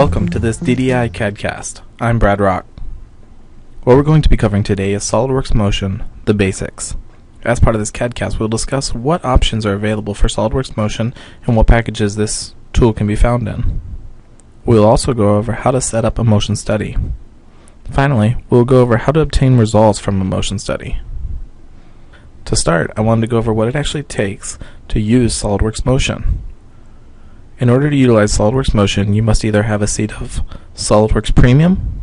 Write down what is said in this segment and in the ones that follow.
Welcome to this DDI CADcast. I'm Brad Rock. What we're going to be covering today is SolidWorks Motion, the basics. As part of this CADcast, we'll discuss what options are available for SolidWorks Motion and what packages this tool can be found in. We'll also go over how to set up a motion study. Finally, we'll go over how to obtain results from a motion study. To start, I wanted to go over what it actually takes to use SolidWorks Motion. In order to utilize SolidWorks Motion, you must either have a seat of SolidWorks Premium,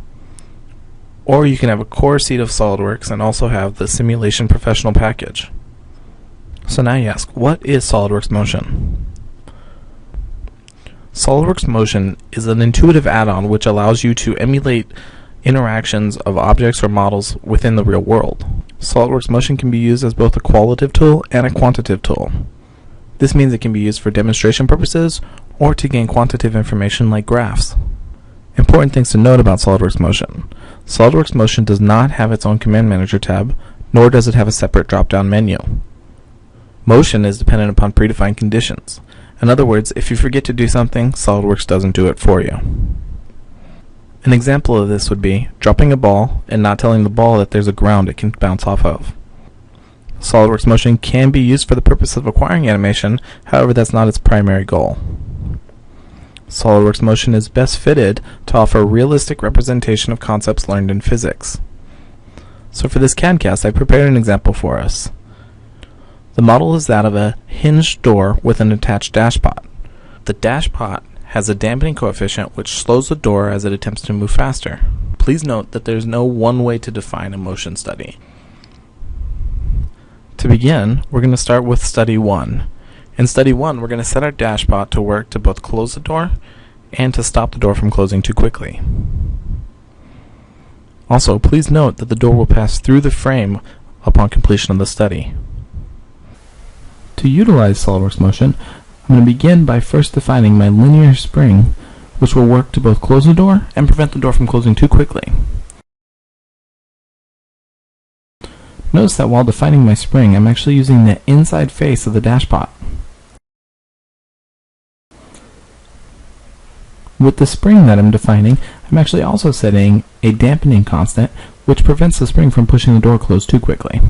or you can have a core seat of SolidWorks and also have the Simulation Professional package. So now you ask, what is SolidWorks Motion? SolidWorks Motion is an intuitive add-on which allows you to emulate interactions of objects or models within the real world. SolidWorks Motion can be used as both a qualitative tool and a quantitative tool. This means it can be used for demonstration purposes or to gain quantitative information like graphs. Important things to note about SolidWorks Motion. SolidWorks Motion does not have its own Command Manager tab, nor does it have a separate drop-down menu. Motion is dependent upon predefined conditions. In other words, if you forget to do something, SolidWorks doesn't do it for you. An example of this would be dropping a ball and not telling the ball that there's a ground it can bounce off of. SolidWorks Motion can be used for the purpose of acquiring animation, however that's not its primary goal. SolidWorks Motion is best fitted to offer a realistic representation of concepts learned in physics. So for this CADcast, I prepared an example for us. The model is that of a hinged door with an attached dashpot. The dashpot has a dampening coefficient which slows the door as it attempts to move faster. Please note that there's no one way to define a motion study. To begin, we're going to start with Study 1. In Study 1, we're going to set our dashpot to work to both close the door and to stop the door from closing too quickly. Also, please note that the door will pass through the frame upon completion of the study. To utilize SolidWorks Motion, I'm going to begin by first defining my linear spring, which will work to both close the door and prevent the door from closing too quickly. Notice that while defining my spring, I'm actually using the inside face of the dashpot. With the spring that I'm defining, I'm actually also setting a dampening constant, which prevents the spring from pushing the door closed too quickly.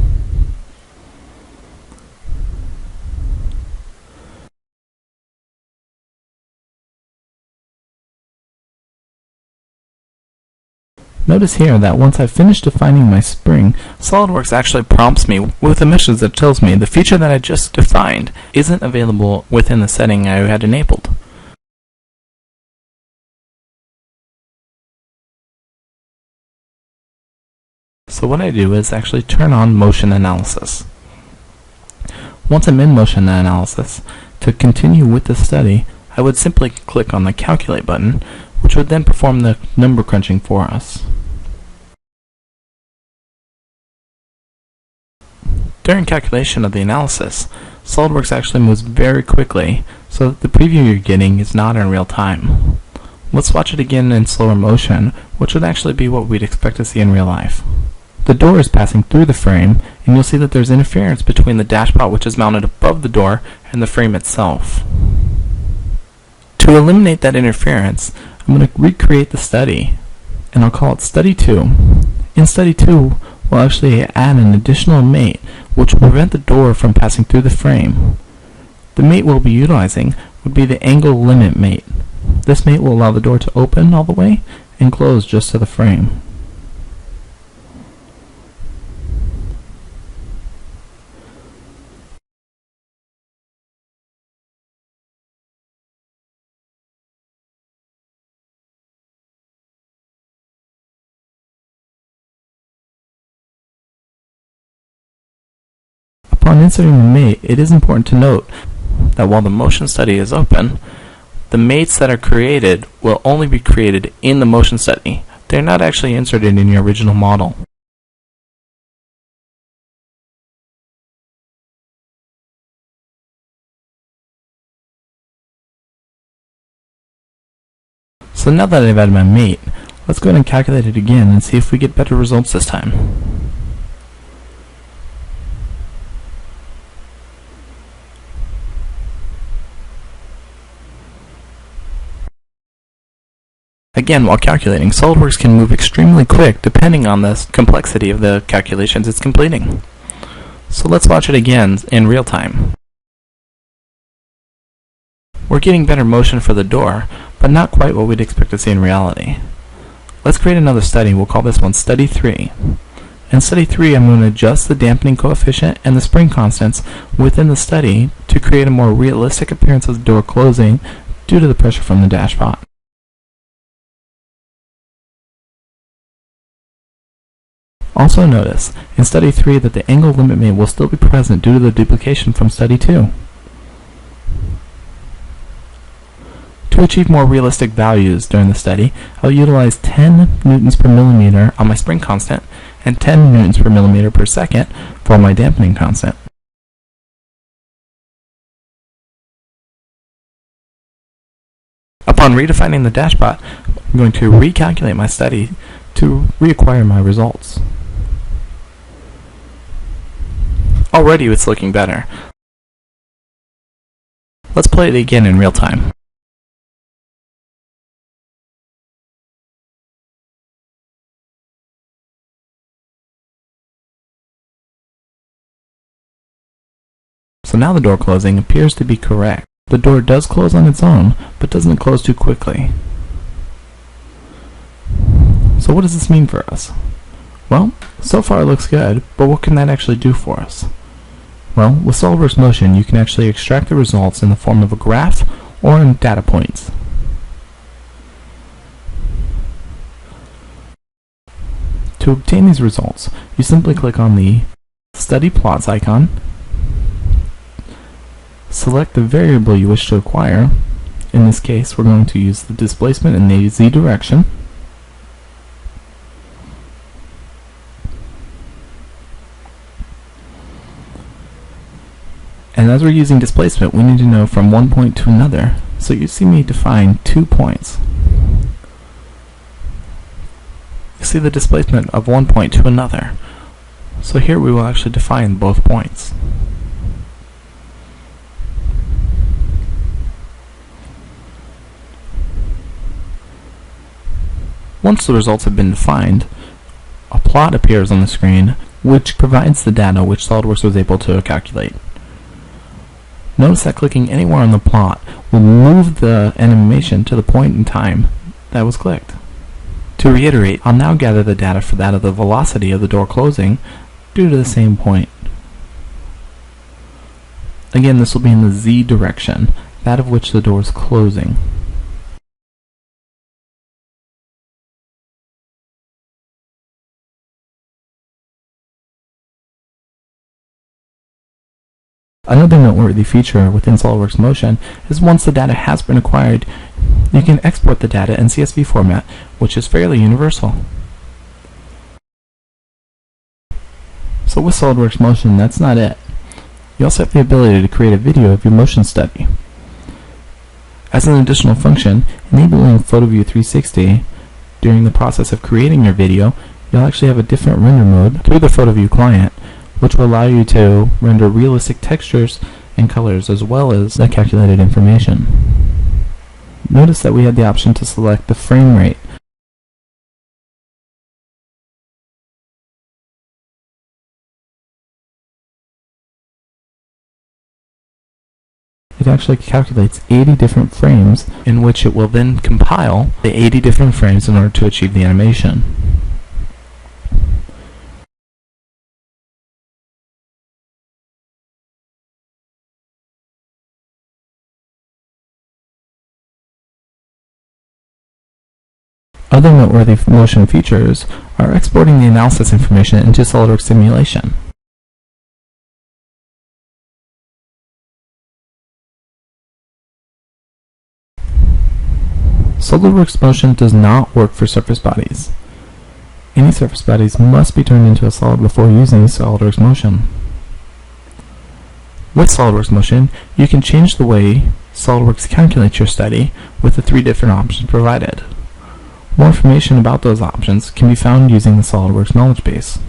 Notice here that once I've finished defining my spring, SolidWorks actually prompts me with a message that tells me the feature that I just defined isn't available within the setting I had enabled. So what I do is actually turn on motion analysis. Once I'm in motion analysis, to continue with the study, I would simply click on the Calculate button, which would then perform the number crunching for us. During calculation of the analysis, SolidWorks actually moves very quickly, so that the preview you're getting is not in real time. Let's watch it again in slower motion, which would actually be what we'd expect to see in real life. The door is passing through the frame, and you'll see that there's interference between the dashpot, which is mounted above the door, and the frame itself. To eliminate that interference, I'm going to recreate the study, and I'll call it Study 2. In Study 2, we'll actually add an additional mate, which will prevent the door from passing through the frame. The mate we'll be utilizing would be the angle limit mate. This mate will allow the door to open all the way and close just to the frame. Upon inserting the mate, it is important to note that while the motion study is open, the mates that are created will only be created in the motion study. They're not actually inserted in your original model. So now that I've added my mate, let's go ahead and calculate it again and see if we get better results this time. Again, while calculating, SolidWorks can move extremely quick depending on the complexity of the calculations it's completing. So let's watch it again in real time. We're getting better motion for the door, but not quite what we'd expect to see in reality. Let's create another study. We'll call this one Study 3. In Study 3, I'm going to adjust the dampening coefficient and the spring constants within the study to create a more realistic appearance of the door closing due to the pressure from the dashpot. Also notice, in Study 3, that the angle limit mate will still be present due to the duplication from Study 2. To achieve more realistic values during the study, I'll utilize 10 newtons per millimeter on my spring constant and 10 newtons per millimeter per second for my dampening constant. Upon redefining the dashpot, I'm going to recalculate my study to reacquire my results. Already it's looking better. Let's play it again in real time. So now the door closing appears to be correct. The door does close on its own, but doesn't close too quickly. So what does this mean for us? Well, so far it looks good, but what can that actually do for us? Well, with SolidWorks Motion, you can actually extract the results in the form of a graph or in data points. To obtain these results, you simply click on the Study Plots icon, select the variable you wish to acquire. In this case, we're going to use the displacement in the Z direction. And as we're using displacement, we need to know from one point to another. So you see me define 2 points. You see the displacement of one point to another. So here we will actually define both points. Once the results have been defined, a plot appears on the screen which provides the data which SolidWorks was able to calculate. Notice that clicking anywhere on the plot will move the animation to the point in time that was clicked. To reiterate, I'll now gather the data for that of the velocity of the door closing due to the same point. Again, this will be in the Z direction, that of which the door is closing. Another noteworthy feature within SolidWorks Motion is once the data has been acquired, you can export the data in CSV format, which is fairly universal. So with SolidWorks Motion, that's not it. You also have the ability to create a video of your motion study. As an additional function, enabling PhotoView 360, during the process of creating your video, you'll actually have a different render mode through the PhotoView client, which will allow you to render realistic textures and colors as well as the calculated information. Notice that we had the option to select the frame rate. It actually calculates 80 different frames in which it will then compile the 80 different frames in order to achieve the animation. Other noteworthy motion features are exporting the analysis information into SolidWorks simulation. SolidWorks Motion does not work for surface bodies. Any surface bodies must be turned into a solid before using SolidWorks Motion. With SolidWorks Motion, you can change the way SolidWorks calculates your study with the 3 different options provided. More information about those options can be found using the SolidWorks knowledge base.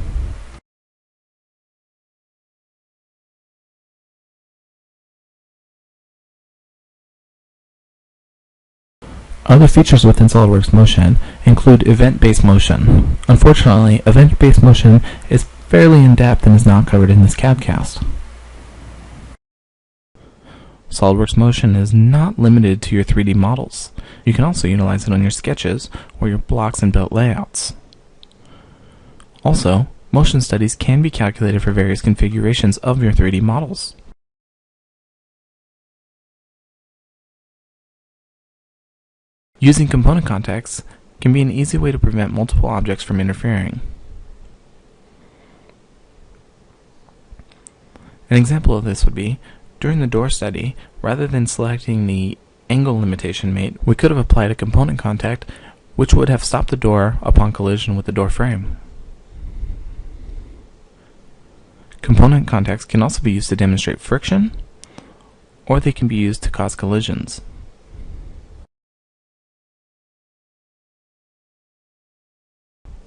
Other features within SolidWorks Motion include event-based motion. Unfortunately, event-based motion is fairly in-depth and is not covered in this CADcast. SolidWorks Motion is not limited to your 3D models. You can also utilize it on your sketches or your blocks and built layouts. Also, motion studies can be calculated for various configurations of your 3D models. Using component contexts can be an easy way to prevent multiple objects from interfering. An example of this would be, during the door study, rather than selecting the angle limitation mate, we could have applied a component contact which would have stopped the door upon collision with the door frame. Component contacts can also be used to demonstrate friction, or they can be used to cause collisions.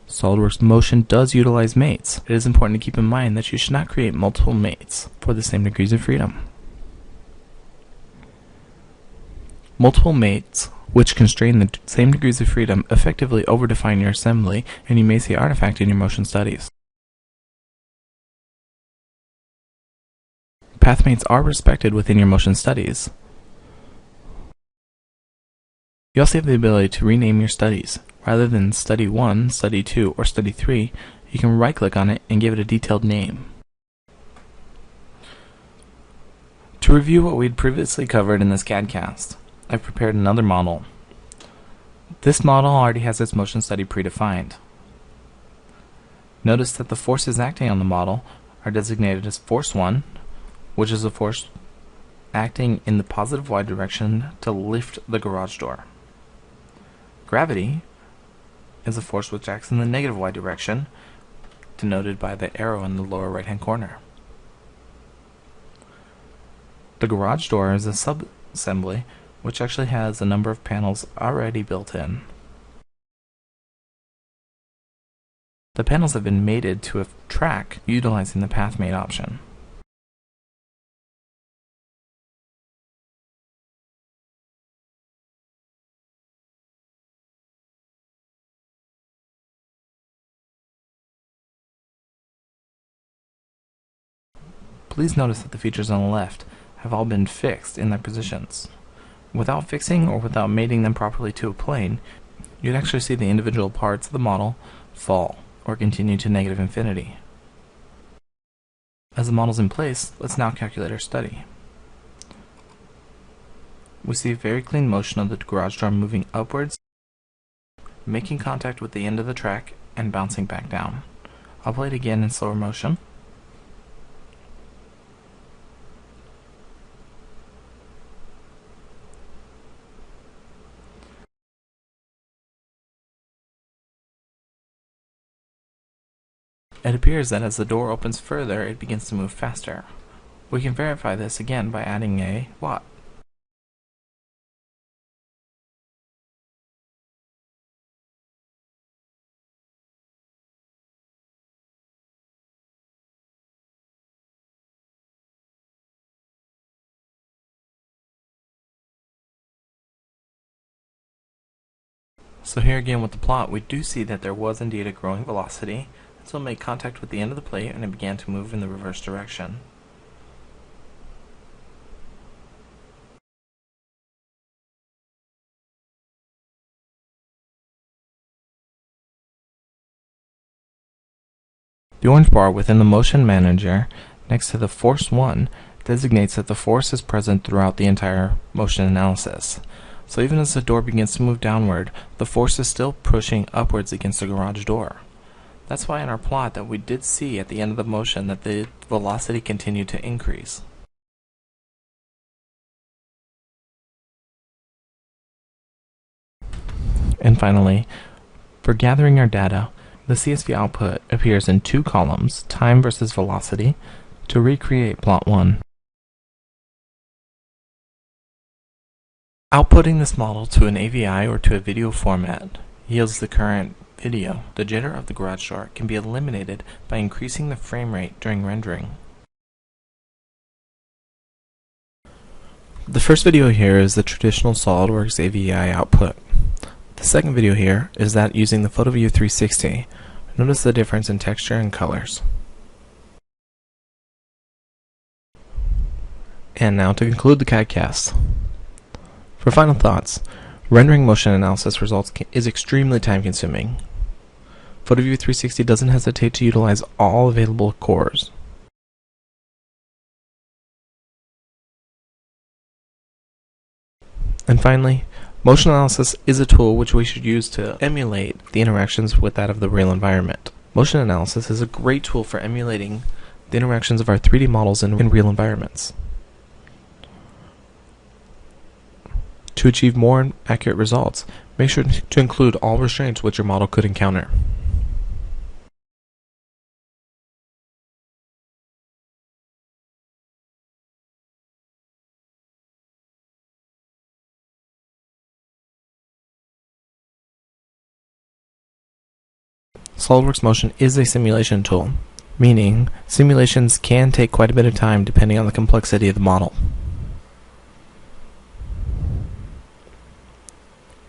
SolidWorks Motion does utilize mates. It is important to keep in mind that you should not create multiple mates for the same degrees of freedom. Multiple mates which constrain the same degrees of freedom effectively overdefine your assembly, and you may see artifact in your motion studies. Path mates are respected within your motion studies. You also have the ability to rename your studies. Rather than Study 1, Study 2, or Study 3, you can right-click on it and give it a detailed name. To review what we'd previously covered in this CADcast, I've prepared another model. This model already has its motion study predefined. Notice that the forces acting on the model are designated as Force 1, which is a force acting in the positive y direction to lift the garage door. Gravity is a force which acts in the negative y direction, denoted by the arrow in the lower right hand corner. The garage door is a sub-assembly which actually has a number of panels already built in. The panels have been mated to a track utilizing the path mate option. Please notice that the features on the left have all been fixed in their positions. Without fixing or without mating them properly to a plane, you'd actually see the individual parts of the model fall or continue to negative infinity. As the model's in place, let's now calculate our study. We see very clean motion of the garage door moving upwards, making contact with the end of the track, and bouncing back down. I'll play it again in slower motion. It appears that as the door opens further, it begins to move faster. We can verify this again by adding a plot. So here again with the plot, we do see that there was indeed a growing velocity. So it made contact with the end of the plate and it began to move in the reverse direction. The orange bar within the motion manager next to the force 1 designates that the force is present throughout the entire motion analysis. So even as the door begins to move downward, the force is still pushing upwards against the garage door. That's why in our plot that we did see at the end of the motion that the velocity continued to increase. And finally, for gathering our data, the CSV output appears in two columns, time versus velocity, to recreate plot 1. Outputting this model to an AVI or to a video format yields the current video. The jitter of the garage door can be eliminated by increasing the frame rate during rendering. The first video here is the traditional SolidWorks AVI output. The second video here is that using the PhotoView 360. Notice the difference in texture and colors. And now to conclude the CAD-cast. For final thoughts, rendering motion analysis results is extremely time-consuming. PhotoView 360 doesn't hesitate to utilize all available cores. And finally, motion analysis is a tool which we should use to emulate the interactions with that of the real environment. Motion analysis is a great tool for emulating the interactions of our 3D models in real environments. To achieve more accurate results, make sure to include all restraints which your model could encounter. SolidWorks Motion is a simulation tool, meaning simulations can take quite a bit of time depending on the complexity of the model.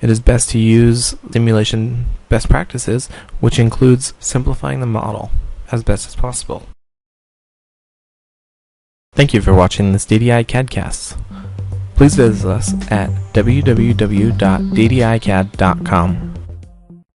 It is best to use simulation best practices, which includes simplifying the model as best as possible. Thank you for watching this DDI CADcast. Please visit us at www.ddicad.com.